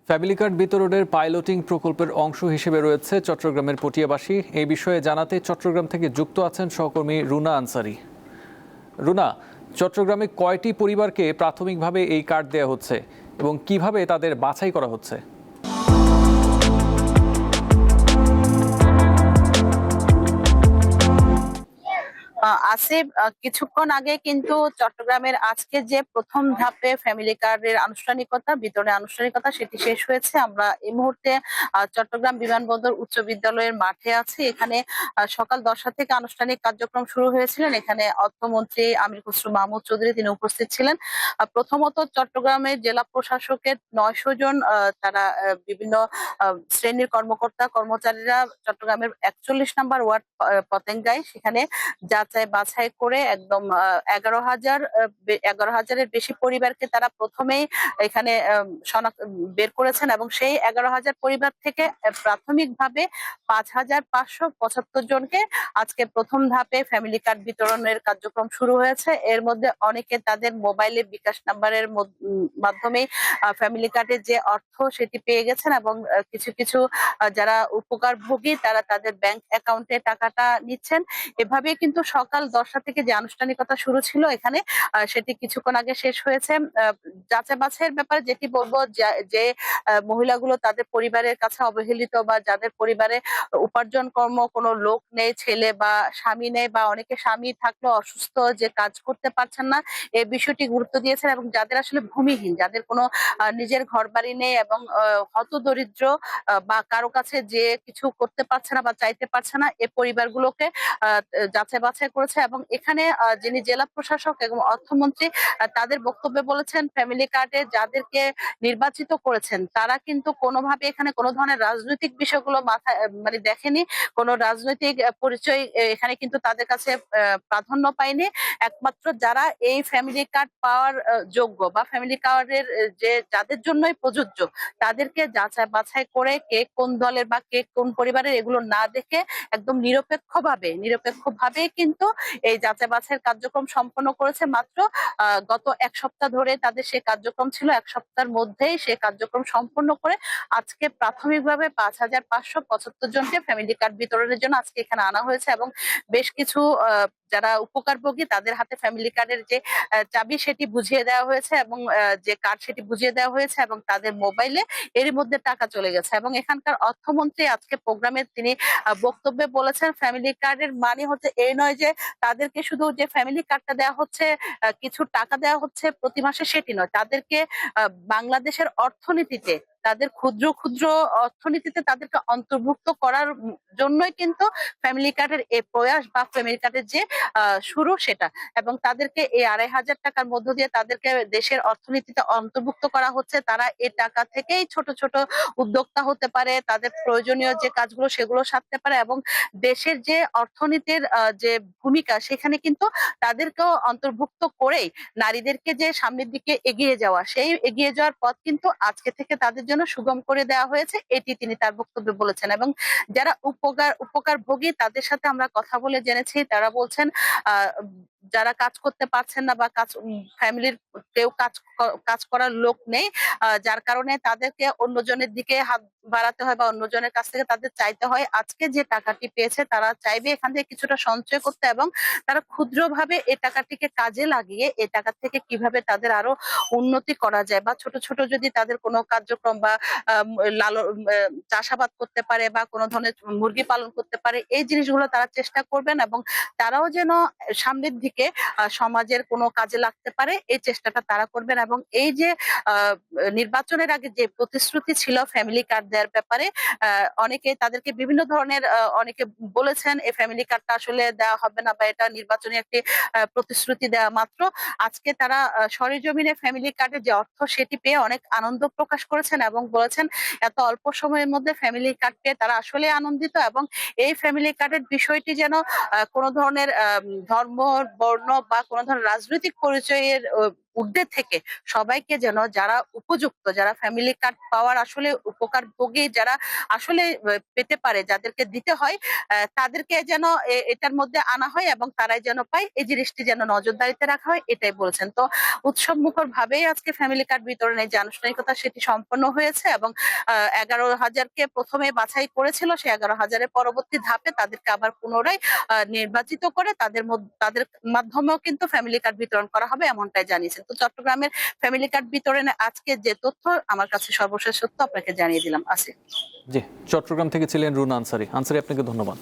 Family card বিতরণের piloting প্রকল্পের অংশ হিসেবে রয়েছে চট্টগ্রামের পটিয়াবাসী। এই বিষয়ে জানাতে চট্টগ্রাম থেকে যুক্ত আছেন সহকর্মী রুনা আনসারি। রুনা, চট্টগ্রামে কয়টি পরিবারকে প্রাথমিকভাবে এই কার্ড দেওয়া হচ্ছে এবং কিভাবে তাদের বাছাই করা হচ্ছে? আসিফ, কিছুক্ষণ আগে কিন্তু চট্টগ্রামের আজকে যে প্রথম ধাপে ফ্যামিলি কার্ডের বিতরণের আনুষ্ঠানিকতা সেটি শেষ হয়েছে। আমরা এই মুহূর্তে চট্টগ্রাম বিমানবন্দর উচ্চ বিদ্যালয়ের মাঠে আছি। এখানে সকাল 10টা থেকে আনুষ্ঠানিক কার্যক্রম শুরু হয়েছিলেন। এখানে অর্থমন্ত্রী আমির খসরু মাহমুদ চৌধুরী তিনি উপস্থিত ছিলেন। প্রথমত চট্টগ্রামের জেলা প্রশাসকের 900 জন তারা বিভিন্ন শ্রেণীর কর্মকর্তা কর্মচারীরা চট্টগ্রামের 41 নম্বর ওয়ার্ড পতেঙ্গায় সেখানে যাচাই বাছাই করে একদম 11,000-এর বেশি পরিবারকে তারা প্রথমেই এখানে বের করেছেন এবং সেই 11,000 পরিবার থেকে প্রাথমিকভাবে 5,575 জনকে আজকে প্রথম ধাপে ফ্যামিলি কার্ড বিতরণের কার্যক্রম শুরু হয়েছে। এর মধ্যে অনেকে তাদের মোবাইলে বিকাশ নাম্বারের মাধ্যমে ফ্যামিলি কার্ডের যে অর্থ সেটি পেয়ে গেছেন এবং কিছু কিছু যারা উপকারভোগী তারা তাদের ব্যাংক অ্যাকাউন্টে টাকাটা নিচ্ছেন। এভাবে কিন্তু সকাল 10টা থেকে যে আনুষ্ঠানিকতা শুরু ছিল এখানে সেটি কিছুক্ষণ আগে শেষ হয়েছে। যাচাই বাছাইয়ের ব্যাপারে যেটি বলবো, যে মহিলাগুলো তাদের পরিবারের কাছে অবহেলিত বা যাদের পরিবারে উপার্জন কর্ম কোনো লোক নেই, ছেলে বা স্বামী নেই বা অনেকে স্বামী থাকলেও অসুস্থ যে কাজ করতে পারছেন না, এই বিষয়টি গুরুত্ব দিয়েছেন এবং যাদের আসলে ভূমিহীন, যাদের কোনো নিজের ঘর বাড়ি নেই এবং হতদরিদ্র বা কারো কাছে যে কিছু করতে পারছে না বা চাইতে পারছে না, এই পরিবারগুলোকে যাচাই বাছাই করেছে। এবং এখানে যিনি জেলা প্রশাসক এবং অর্থমন্ত্রী তাদের বক্তব্যে বলেছেন ফ্যামিলি কার্ডে যাদেরকে নির্বাচিত করেছেন তারা কিন্তু কোনোভাবে এখানে কোনো ধরনের রাজনৈতিক বিষয়গুলো মাথায় মানে দেখেনি, কোনো রাজনৈতিক পরিচয় এখানে কিন্তু তাদের কাছে প্রাধান্য পায়নি। একমাত্র যারা এই ফ্যামিলি কার্ড পাওয়ার যোগ্য বা ফ্যামিলি কার্ডের যে যাদের জন্যই প্রযোজ্য তাদেরকে যাচাই বাছাই করে কে কোন দলের বা কে কোন পরিবারের এগুলো না দেখে একদম নিরপেক্ষভাবে কিন্তু এই যাচাই বাছাইয়ের কার্যক্রম সম্পন্ন করেছে। মাত্র গত এক সপ্তাহ ধরে তাদের সেই কার্যক্রম ছিল, এক সপ্তাহের মধ্যেই সেই কার্যক্রম সম্পন্ন করে আজকে প্রাথমিকভাবে 5,575 জনকে ফ্যামিলি কার্ড বিতরণের জন্য আজকে এখানে আনা হয়েছে এবং বেশ কিছু যারা উপকারভোগী তাদের হাতে ফ্যামিলি কার্ডের যে চাবি সেটি বুঝিয়ে দেওয়া হয়েছে এবং যে কার্ড সেটি বুঝিয়ে দেওয়া হয়েছে এবং তাদের মোবাইলে এরই মধ্যে টাকা চলে গেছে। এবং এখানকার অর্থমন্ত্রী আজকে প্রোগ্রামে তিনি বক্তব্যে বলেছেন ফ্যামিলি কার্ডের মানে হচ্ছে এই নয় যে তাদেরকে শুধু যে ফ্যামিলি কার্ডটা দেওয়া হচ্ছে, কিছু টাকা দেওয়া হচ্ছে প্রতি মাসে, সেটি নয়। তাদেরকে বাংলাদেশের অর্থনীতিতে, তাদের ক্ষুদ্র ক্ষুদ্র অর্থনীতিতে তাদেরকে অন্তর্ভুক্ত করার জন্যই কিন্তু ফ্যামিলি কার্ডের এই প্রয়াস বা ফ্যামিলি কার্ডের যে শুরু সেটা। এবং তাদেরকে এই 2,500 টাকার মধ্য দিয়ে তাদেরকে দেশের অর্থনীতিতে অন্তর্ভূক্ত করা হচ্ছে। তারা এই টাকা থেকেই ছোট ছোট উদ্যোক্তা হতে পারে, তাদের প্রয়োজনীয় যে কাজগুলো সেগুলো সারতে পারে এবং দেশের যে অর্থনীতির যে ভূমিকা সেখানে কিন্তু তাদেরকেও অন্তর্ভুক্ত করেই নারীদেরকে যে সামনের দিকে এগিয়ে যাওয়া, সেই এগিয়ে যাওয়ার পথ কিন্তু আজকে থেকে তাদের জন্য সুগম করে দেওয়া হয়েছে, এটি তিনি তার বক্তব্যে বলেছেন। এবং যারা উপকারভোগী তাদের সাথে আমরা কথা বলে জেনেছি, তারা বলছেন আহ যারা কাজ করতে পারছেন না বা ফ্যামিলির কেউ কাজ করার লোক নেই, যার কারণে তাদেরকে অন্যজনের দিকে হাত বাড়াতে হয় বা অন্যজনের কাছ থেকে তাদের চাইতে হয়। আজকে যে টাকাটি পেয়েছে তারা চাইবে এখান থেকে কিছুটা সঞ্চয় করতে এবং তারা ক্ষুদ্রভাবে এই টাকাটিকে কাজে লাগিয়ে এই টাকা থেকে কিভাবে তাদের আরো উন্নতি করা যায় বা ছোট ছোট যদি তাদের কোনো কার্যক্রম বা চাষাবাদ করতে পারে বা কোনো ধরনের মুরগি পালন করতে পারে, এই জিনিসগুলো তারা চেষ্টা করবেন এবং তারাও যেন সামনের দিকে সমাজের কোনো কাজে লাগতে পারে এই চেষ্টাটা তারা করবেন। এবং এই যে নির্বাচনের আগে যে প্রতিশ্রুতি ছিল ফ্যামিলি কার্ড দেওয়ার ব্যাপারে, অনেকে তাদেরকে বিভিন্ন ধরনের অনেকে বলেছেন এই ফ্যামিলি কার্ডটা আসলে দেওয়া হবে না বা এটা নির্বাচনী একটি প্রতিশ্রুতি দেওয়া মাত্র। আজকে তারা সরেজমিনে ফ্যামিলি কার্ডের যে অর্থ সেটি পেয়ে অনেক আনন্দ প্রকাশ করেছেন এবং বলেছেন এত অল্প সময়ের মধ্যে ফ্যামিলি কার্ড পেয়ে তারা আসলে আনন্দিত এবং এই ফ্যামিলি কার্ডের বিষয়টি যেন কোনো ধরনের ধর্ম, বর্ণ বা কোনো ধরনের রাজনৈতিক পরিচয়ের ঊর্ধ্বে থেকে সবাইকে যেন যারা উপযুক্ত, যারা ফ্যামিলি কার্ড পাওয়ার আসলে উপকার ভোগী, যারা আসলে পেতে পারে, যাদেরকে দিতে হয়, তাদেরকে যেন এটার মধ্যে আনা হয় এবং তারাই যেন পায়, এই জিনিসটি যেন নজরদারিতে রাখা হয়, এটাই বলছেন। তো উৎসব মুখর ভাবেই আজকে ফ্যামিলি কার্ড বিতরণের যে আনুষ্ঠানিকতা সেটি সম্পন্ন হয়েছে এবং 11,000-কে প্রথমে বাছাই করেছিল, সে 11,000-এর পরবর্তী ধাপে তাদেরকে আবার পুনরায় নির্বাচিত করে তাদের মাধ্যমেও কিন্তু ফ্যামিলি কার্ড বিতরণ করা হবে, এমনটাই জানিয়েছেন। তো চট্টগ্রামের ফ্যামিলি কার্ড বিতরণে আজকে যে তথ্য আমার কাছে সর্বশেষ তথ্য আপনাকে জানিয়ে দিলাম। আসিফ। জি, চট্টগ্রাম থেকে ছিলেন রুনা আনসারি। আপনাকে ধন্যবাদ।